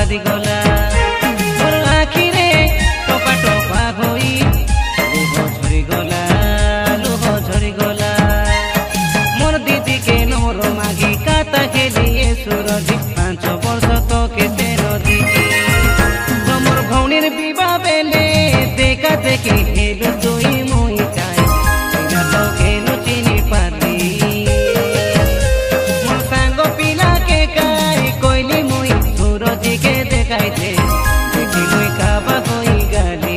बादी गला मोर आखिरे टपा टपा होई लुह झरी गला मोर दीदी के नोर मागी काता खेलिए सुरदी 5 वर्ष तो केते रदी मोर भौनीर बिबा बेले देखा देखी हेलो तुई मुई चाय बिना तो खेलो चिनी पाती मोर सांग पिला के काई कोइली मुई सुरदी के देखाई दे देखी मुई काबा होई गाली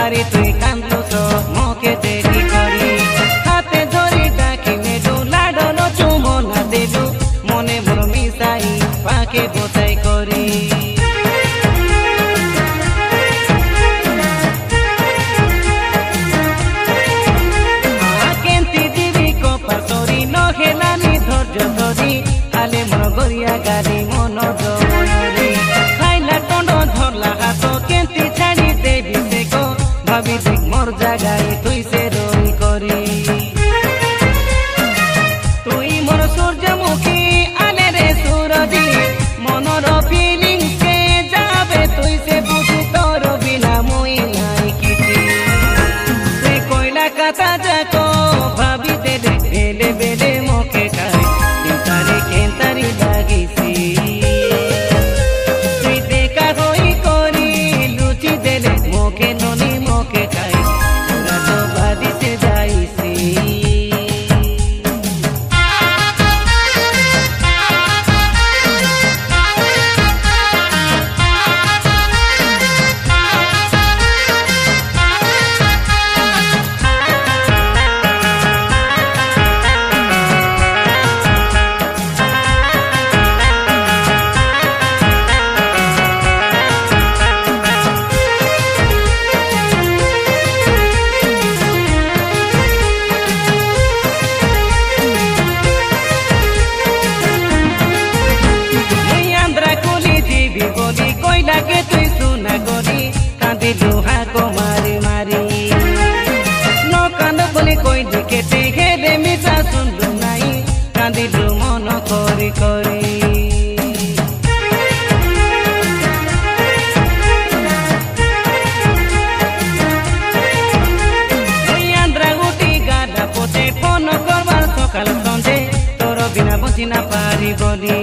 अरे तुई कांदो तो मोके देखी करी हाथे धरी डाकी नेडू लाडलो चुमो ना देलू मने मोर मिसाई पाके बोताई करी केंती दिबी कपा सरी न खेलानी धैर्य धरी आले मोर गरिया गाली मन जमरी खाइला टंड धरला हाथ केंती छाड़ी देवी भाभी देख मोर जागाई तुई से रोई करी तुई मोर सूर्यमुखी आले रे सूरजी मनर फीलिंग के जाबे तुई से बुझी तोर बिना मुई नाई किछि तुई कोइला कथा जाको भाभी दे दे बेले बेले मोके खाई चिंतारी केंतारी लागिसी तुई देखा होई करी लुचि देले मोके ननी मोके खाई पूरा तो बादी से जाईसी बोली कोई लागे तुई सुना गोरी कांदी लुहा को मारी मारी नो कांद बोली कोई दिखे ते घेले मिसा सुनलु नाई कांदी लु मन करी करी आंध्रा गुटी गाड़ा पोते फोन करवार सकाल संजे तोर बिना बसी ना पारी बोली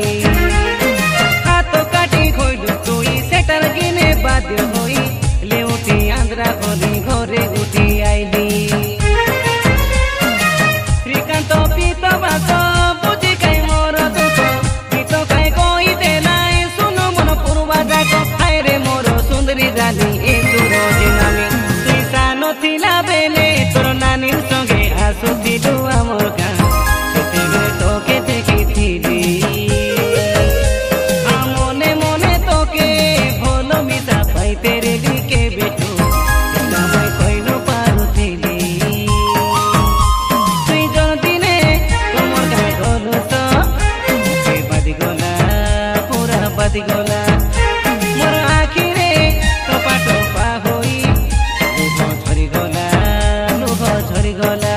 सेटर गिने बाध्य होई लेउटी आंध्रा गली घरे उठी आईली श्रीकांत पीत बास बुझी काई मोर दुख पीत काई कोई देलाई सुनो मन पूर्वा जाक हाय रे मोर सुंदरी जाली ए सुरजी नामी तुई सानो थिला बेले तोर नानीर संगे आसुथिलु आमर गाँ सेतेबेले तोके देखिथिली तेरे लिखे बेटो मैं कोई न पारुथिली तुई जन दिने तुमर गाय गलो तो मुझे बादी गला पूरा बादी गला मोर आखिरे टपा टपा होई लुह झरी गला